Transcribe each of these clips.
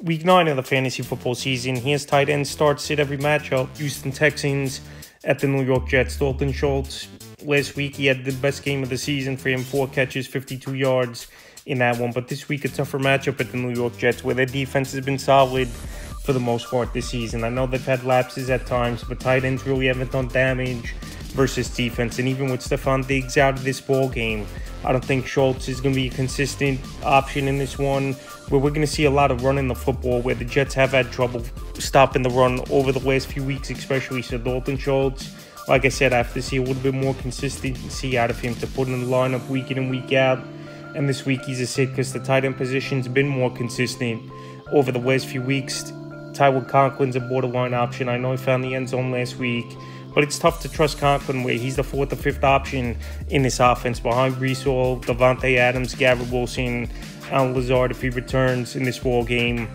Week 9 of the fantasy football season. Here's tight end starts at every matchup. Houston Texans at the New York Jets. Dalton Schultz, last week he had the best game of the season for him. 4 catches, 52 yards in that one. But this week a tougher matchup at the New York Jets, where their defense has been solid for the most part this season. I know they've had lapses at times, but tight ends really haven't done damage versus defense. And even with Stephon Diggs out of this ball game, I don't think Schultz is going to be a consistent option in this one, where we're going to see a lot of running the football, where the Jets have had trouble stopping the run over the last few weeks, especially. So Dalton Schultz, like I said, I have to see a little bit more consistency out of him to put in the lineup week in and week out. And this week he's a sit because the tight end position's been more consistent over the last few weeks. Tyler Conklin's a borderline option. I know he found the end zone last week, but it's tough to trust Conklin, where he's the 4th or 5th option in this offense behind Breece Hall, Davante Adams, Garrett Wilson, Allen Lazard if he returns in this ball game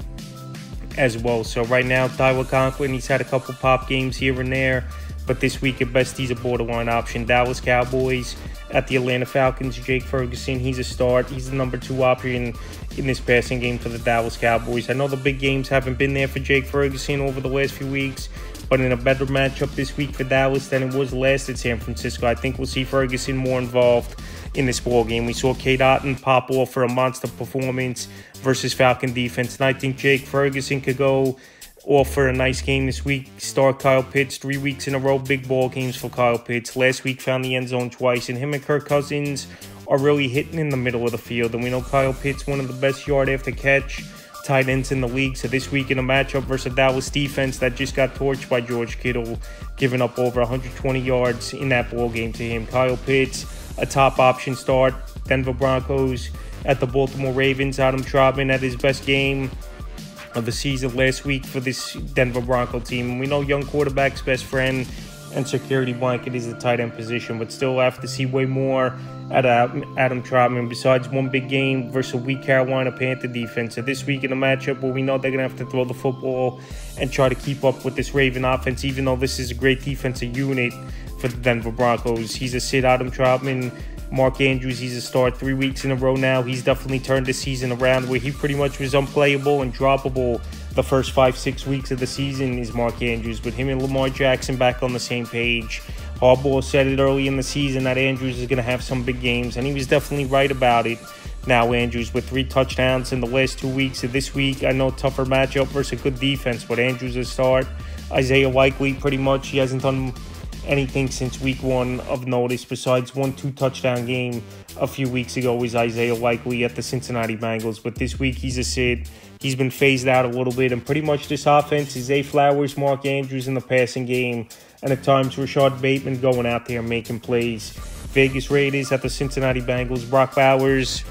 as well. So right now, Tyler Conklin, he's had a couple pop games here and there, but this week at best he's a borderline option. Dallas Cowboys at the Atlanta Falcons. Jake Ferguson, he's a start. He's the number 2 option in this passing game for the Dallas Cowboys. I know the big games haven't been there for Jake Ferguson over the last few weeks, but in a better matchup this week for Dallas than it was last at San Francisco, I think we'll see Ferguson more involved in this ball game. We saw Cade Otton pop off for a monster performance versus Falcon defense, and I think Jake Ferguson could go off for a nice game this week. Start Kyle Pitts, 3 weeks in a row, big ball games for Kyle Pitts. Last week found the end zone twice, and him and Kirk Cousins are really hitting in the middle of the field. And we know Kyle Pitts, one of the best yard after catch tight ends in the league. So this week in a matchup versus a Dallas defense that just got torched by George Kittle, giving up over 120 yards in that ball game to him. Kyle Pitts, a top option start. Denver Broncos at the Baltimore Ravens. Adam Trautman at his best game of the season last week for this Denver Bronco team. And we know young quarterback's best friend and security blanket is the tight end position, but still have to see way more at Adam Trautman besides one big game versus a weak Carolina Panther defense. So this week in a matchup where we know they're going to have to throw the football and try to keep up with this Raven offense, even though this is a great defensive unit for the Denver Broncos. He's a sit, Adam Trautman. Mark Andrews, he's a start 3 weeks in a row now. He's definitely turned the season around, where he pretty much was unplayable and droppable the first 5-6 weeks of the season is Mark Andrews. With him and Lamar Jackson back on the same page, Harbaugh said it early in the season that Andrews is going to have some big games, and he was definitely right about it. Now Andrews with 3 touchdowns in the last 2 weeks. So this week, I know tougher matchup versus a good defense, but Andrews is a start. Isaiah Likely, pretty much, he hasn't done anything since week 1 of notice besides 1-2 touchdown game a few weeks ago was Isaiah Likely at the Cincinnati Bengals. But this week he's a sit. He's been phased out a little bit, and pretty much this offense is Zay Flowers, Mark Andrews in the passing game, and at times Rashad Bateman going out there and making plays. Vegas Raiders at the Cincinnati Bengals. Brock Bowers,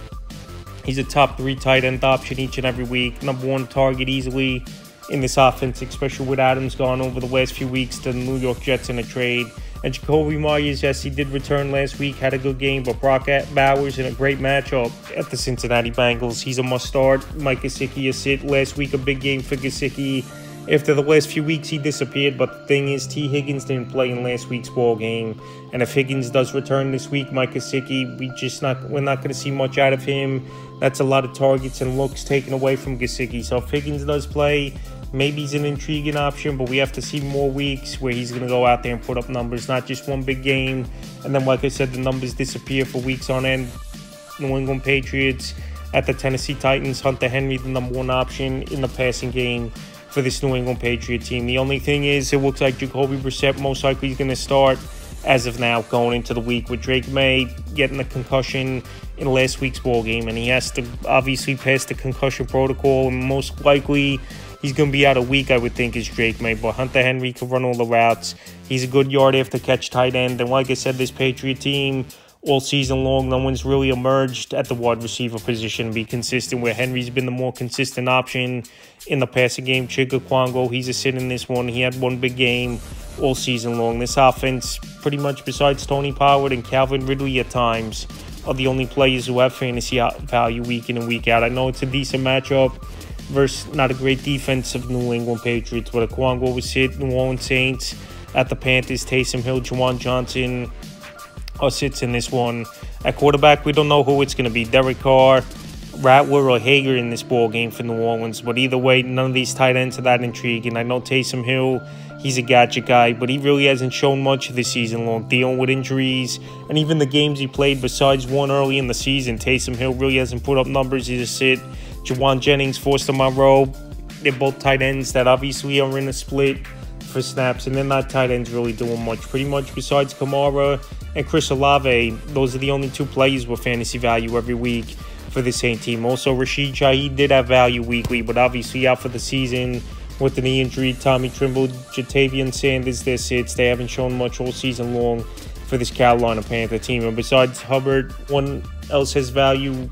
he's a top 3 tight end option each and every week. Number 1 target easily in this offense, especially with Adams gone over the last few weeks to the New York Jets in a trade. And Jacoby Myers, yes, he did return last week, had a good game, but Brock Bowers in a great matchup at the Cincinnati Bengals. He's a must-start. Mike Gesicki, a sit. Last week, a big game for Gesicki. After the last few weeks, he disappeared, but the thing is, T. Higgins didn't play in last week's ball game. And if Higgins does return this week, Mike Gesicki, we're not going to see much out of him. That's a lot of targets and looks taken away from Gesicki. So if Higgins does play, maybe he's an intriguing option, but we have to see more weeks where he's going to go out there and put up numbers, not just one big game. And then, like I said, the numbers disappear for weeks on end. New England Patriots at the Tennessee Titans. Hunter Henry, the number 1 option in the passing game for this New England Patriot team. The only thing is, it looks like Jacoby Brissett most likely is going to start as of now going into the week, with Drake May getting a concussion in last week's ball game, and he has to obviously pass the concussion protocol, and most likely he's going to be out a week, I would think, is Drake May. But Hunter Henry can run all the routes. He's a good yard after catch tight end. And like I said, this Patriot team all season long, no one's really emerged at the wide receiver position to be consistent, where Henry's been the more consistent option in the passing game. Chigga Kwango, he's a sit in this one. He had one big game all season long. This offense, pretty much besides Tony Pollard and Calvin Ridley at times, are the only players who have fantasy value week in and week out. I know it's a decent matchup versus not a great defense of New England Patriots, but Kwango was hit. New Orleans Saints at the Panthers. Taysom Hill, Juwan Johnson sits in this one. At quarterback, we don't know who it's going to be. Derek Carr Rattler or Hager in this ball game for New Orleans. But either way, none of these tight ends are that intriguing. I know Taysom Hill, he's a gadget guy, but he really hasn't shown much this season long, dealing with injuries. And even the games he played, besides one early in the season, Taysom Hill really hasn't put up numbers. He's a sit. Juwan Jennings, Foster Monroe, they're both tight ends that obviously are in a split for snaps, and they're not tight ends really doing much. Pretty much besides Kamara and Chris Olave, those are the only two players with fantasy value every week for the same team. Also, Rashid Shaheed did have value weekly, but obviously out for the season with the knee injury. Tommy Trimble, Jatavian Sanders, their sits. They haven't shown much all season long for this Carolina Panther team. And besides Hubbard, one else has value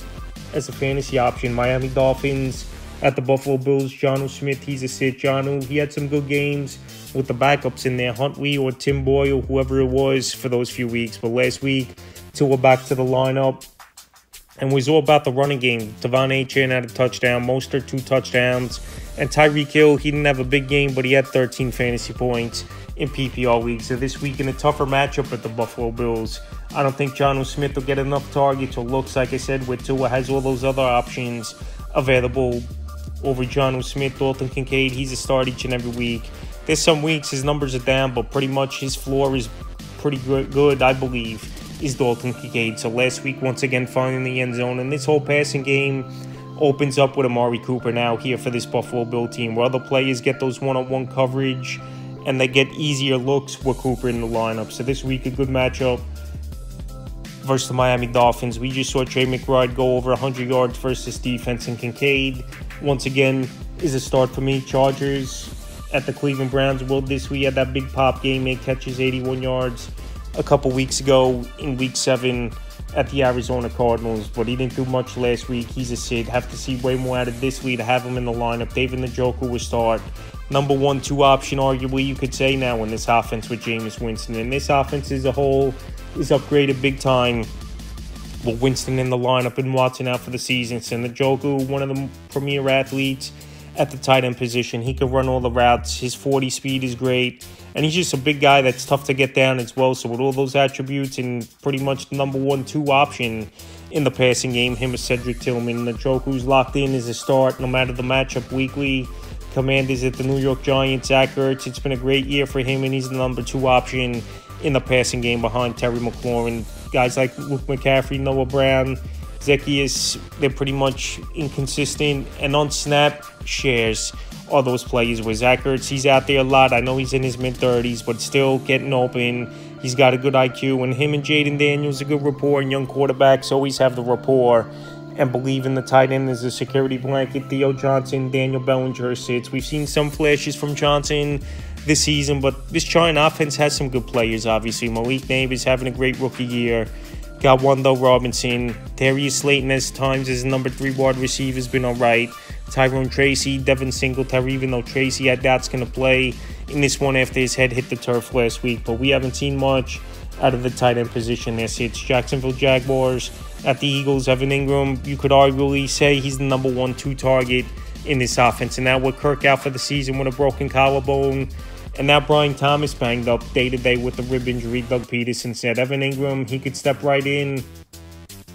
as a fantasy option. Miami Dolphins at the Buffalo Bills. Jonnu Smith, he's a sit. Jonnu, he had some good games with the backups in there, Huntley or Tim Boyle, whoever it was for those few weeks. But last week, Tua back to the lineup, and it was all about the running game. Devon Achane had a touchdown, Mostert 2 touchdowns, and Tyreek Hill, he didn't have a big game, but he had 13 fantasy points in PPR leagues. So this week in a tougher matchup at the Buffalo Bills, I don't think Jonnu Smith will get enough targets or looks, like I said, where Tua has all those other options available over Jonnu Smith. Dalton Kincaid, he's a start each and every week. There's some weeks his numbers are down, but pretty much his floor is pretty good, I believe, is Dalton Kincaid. So last week, once again, finding the end zone. And this whole passing game opens up with Amari Cooper now here for this Buffalo Bill team, where other players get those one-on-one coverage and they get easier looks with Cooper in the lineup. So this week, a good matchup versus the Miami Dolphins. We just saw Trey McBride go over 100 yards versus defense, and Kincaid, once again, is a start for me. Chargers at the Cleveland Browns. Well, this week had that big pop game, 8 catches, 81 yards a couple weeks ago in Week 7 at the Arizona Cardinals, but he didn't do much last week. He's a sit. Have to see way more out of this week to have him in the lineup. David Njoku will start. Number 1-2 option, arguably, you could say now in this offense with Jameis Winston. And this offense as a whole is upgraded big time with Winston in the lineup and Watson out for the season. So Njoku, one of the premier athletes at the tight end position. He can run all the routes. His 40 speed is great. And he's just a big guy that's tough to get down as well. So with all those attributes and pretty much the number 1-2 option in the passing game, him and Cedric Tillman. Njoku's locked in as a start no matter the matchup weekly. Commanders at the New York Giants. Zach Ertz, it's been a great year for him, and he's the number 2 option in the passing game behind Terry McLaurin. Guys like Luke McCaffrey, Noah Brown, Zacchaeus, they're pretty much inconsistent, and on snap shares are those players where Zach Ertz, he's out there a lot. I know he's in his mid-30s, but still getting open. He's got a good IQ, and him and Jaden Daniels a good rapport, and young quarterbacks always have the rapport and believe in the tight end as a security blanket. Theo Johnson, Daniel Bellinger sits. We've seen some flashes from Johnson this season, but this Giant offense has some good players, obviously. Malik Nabers having a great rookie year. Got Wando Robinson. Darius Slayton at times as number 3 wide receiver has been all right. Tyrone Tracy, Devin Singletary, even though Tracy had doubts going to play in this one after his head hit the turf last week. But we haven't seen much out of the tight end position. There sits Jacksonville Jaguars at the Eagles. Evan Ingram, you could arguably say he's the number 1-2 target in this offense. And now with Kirk out for the season with a broken collarbone, and now Brian Thomas banged up day-to-day with the rib injury, Doug Peterson said Evan Ingram, he could step right in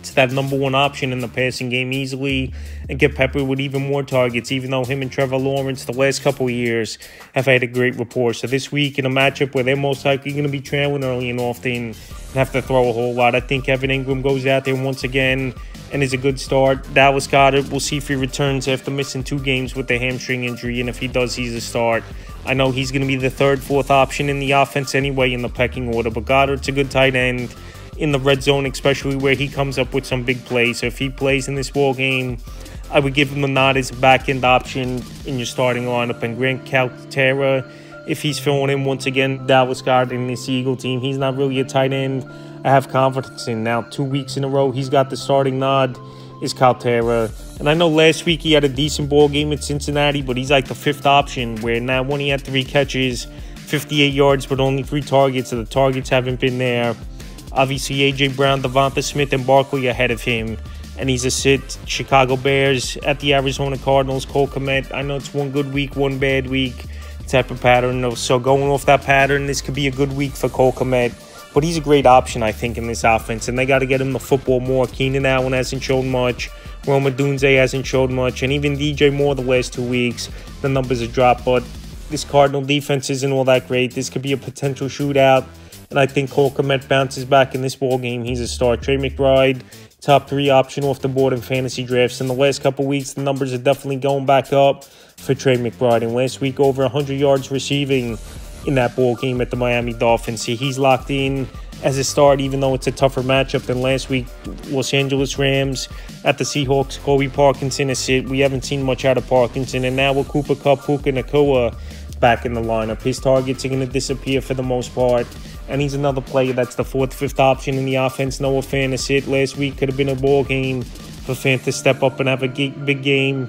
to that number 1 option in the passing game easily and get peppered with even more targets, even though him and Trevor Lawrence the last couple of years have had a great rapport. So this week in a matchup where they're most likely going to be trailing early and often and have to throw a whole lot, I think Evan Ingram goes out there once again and is a good start. Dallas Goedert, we'll see if he returns after missing 2 games with the hamstring injury, and if he does, he's a start. I know he's going to be the 3rd, 4th option in the offense anyway in the pecking order, but Goddard's a good tight end in the red zone, especially where he comes up with some big plays. So if he plays in this ball game, I would give him the nod as a back-end option in your starting lineup. And Grant Calcaterra, if he's filling in once again, Dallas Goedert in this Eagle team, he's not really a tight end I have confidence in. Now, 2 weeks in a row, he's got the starting nod, is Calcaterra. And I know last week he had a decent ball game at Cincinnati, but he's like the 5th option, where now when he had 3 catches, 58 yards, but only 3 targets, so the targets haven't been there. Obviously, A.J. Brown, Devonta Smith, and Barkley ahead of him, and he's a sit. Chicago Bears at the Arizona Cardinals. Cole Kmet, I know it's 1 good week, 1 bad week type of pattern. So going off that pattern, this could be a good week for Cole Kmet. But he's a great option, I think, in this offense, and they got to get him the football more. Keenan Allen hasn't shown much. Rome Odunze hasn't showed much, and even DJ Moore the last 2 weeks, the numbers have dropped. But this Cardinal defense isn't all that great. This could be a potential shootout, and I think Cole Kmet bounces back in this ball game. He's a star. Trey McBride, top 3 option off the board in fantasy drafts. In the last couple weeks, the numbers are definitely going back up for Trey McBride. And last week, over 100 yards receiving in that ball game at the Miami Dolphins. See, he's locked in as a start, even though it's a tougher matchup than last week. Los Angeles Rams at the Seahawks. Colby Parkinson is sit. We haven't seen much out of Parkinson. And now with Cooper Kupp, Puka Nacua back in the lineup, his targets are going to disappear for the most part. And he's another player that's the 4th, 5th option in the offense. Noah Fant is sit. Last week could have been a ball game for Fant to step up and have a big game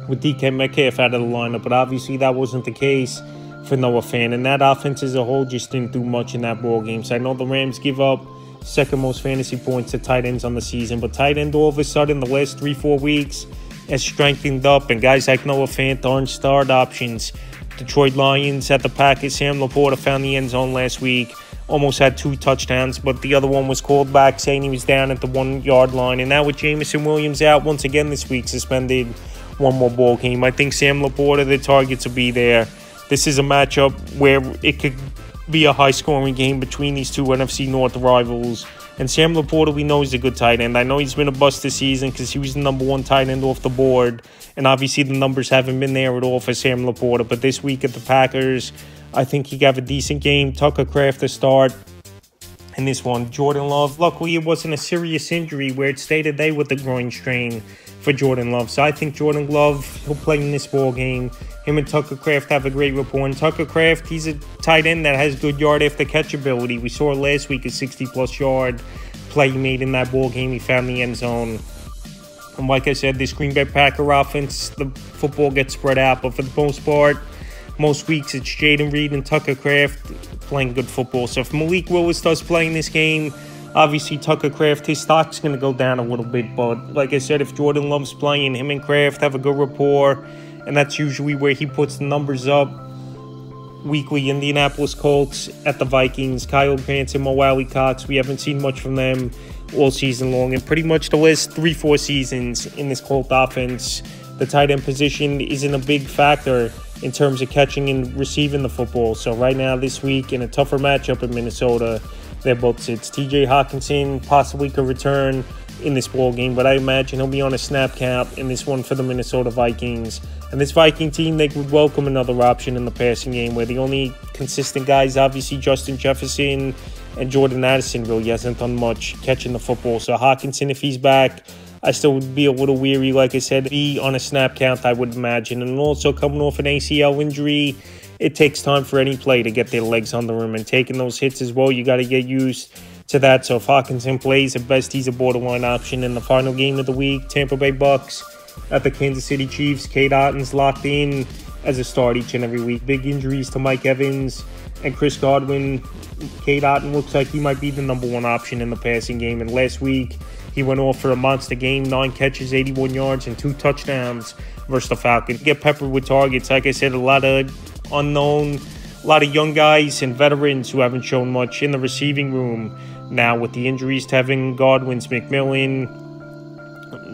with DK Metcalf out of the lineup. But obviously that wasn't the case for Noah Fant, and that offense as a whole just didn't do much in that ball game. So I know the Rams give up second most fantasy points to tight ends on the season, but tight end all of a sudden the last 3-4 weeks has strengthened up, and guys like Noah Fant aren't start options. Detroit Lions at the Packers. Sam Laporta found the end zone last week, almost had 2 touchdowns, but the other one was called back, saying he was down at the 1-yard line. And now with Jameson Williams out once again this week, suspended, one more ball game. I think Sam Laporta, the targets will be there. This is a matchup where it could be a high-scoring game between these two NFC North rivals. And Sam Laporta, we know he's a good tight end. I know he's been a bust this season because he was the number 1 tight end off the board. And obviously the numbers haven't been there at all for Sam Laporta. But this week at the Packers, I think he got a decent game. Tucker Kraft to start in this one. Jordan Love, luckily it wasn't a serious injury where it stayed a day with the groin strain for Jordan Love. So I think Jordan Love, he'll play in this ball game. Him and Tucker Kraft have a great rapport. And Tucker Kraft, he's a tight end that has good yard after catch ability. We saw last week a 60-plus yard play he made in that ball game. He found the end zone. And like I said, this Green Bay Packer offense, the football gets spread out. But for the most part, most weeks it's Jayden Reed and Tucker Kraft playing good football. So if Malik Willis starts playing this game, obviously Tucker Kraft, his stock's going to go down a little bit. But like I said, if Jordan Love's playing, him and Kraft have a good rapport. And that's usually where he puts the numbers up weekly. Indianapolis Colts at the Vikings. Kyle Granson, Mo Alley-Cox. We haven't seen much from them all season long. And pretty much the last 3-4 seasons in this Colt offense, the tight end position isn't a big factor in terms of catching and receiving the football. So right now, this week, in a tougher matchup in Minnesota, they're both sits. TJ Hawkinson possibly could return in this ball game, but I imagine he'll be on a snap count in this one for the Minnesota Vikings. And this Viking team, they would welcome another option in the passing game, where the only consistent guys, obviously Justin Jefferson and Jordan Addison, really hasn't done much catching the football. So Hawkinson, if he's back, I still would be a little weary, like I said, be on a snap count, I would imagine. And also coming off an ACL injury, it takes time for any play to get their legs on the rim, and taking those hits as well, you got to get used to that. So if Hawkinson plays, at best he's a borderline option. In the final game of the week, Tampa Bay Bucks at the Kansas City Chiefs. Cade Otton's locked in as a start each and every week. Big injuries to Mike Evans and Chris Godwin. Cade Otton looks like he might be the number 1 option in the passing game. And last week, he went off for a monster game, 9 catches, 81 yards, and 2 touchdowns versus the Falcons. Get peppered with targets. Like I said, a lot of unknown, a lot of young guys and veterans who haven't shown much in the receiving room. Now with the injuries to Evan Godwin's, McMillan,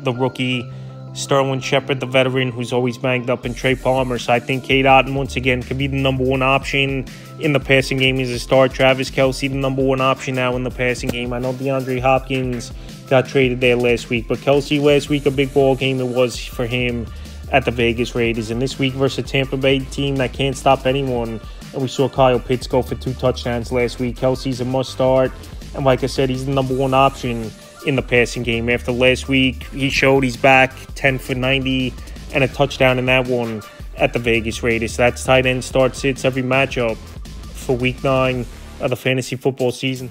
the rookie, Sterling Shepard, the veteran who's always banged up, and Trey Palmer. So I think Cade Otton, once again, could be the number 1 option in the passing game as a start. Travis Kelce, the number 1 option now in the passing game. I know DeAndre Hopkins got traded there last week, but Kelce last week, a big ball game it was for him at the Vegas Raiders. And this week versus a Tampa Bay team that can't stop anyone. And we saw Kyle Pitts go for 2 touchdowns last week. Kelce's a must start. And like I said, he's the number 1 option in the passing game. After last week, he showed he's back, 10 for 90 and a touchdown in that one at the Vegas Raiders. So that's tight end start sits every matchup for week 9 of the fantasy football season.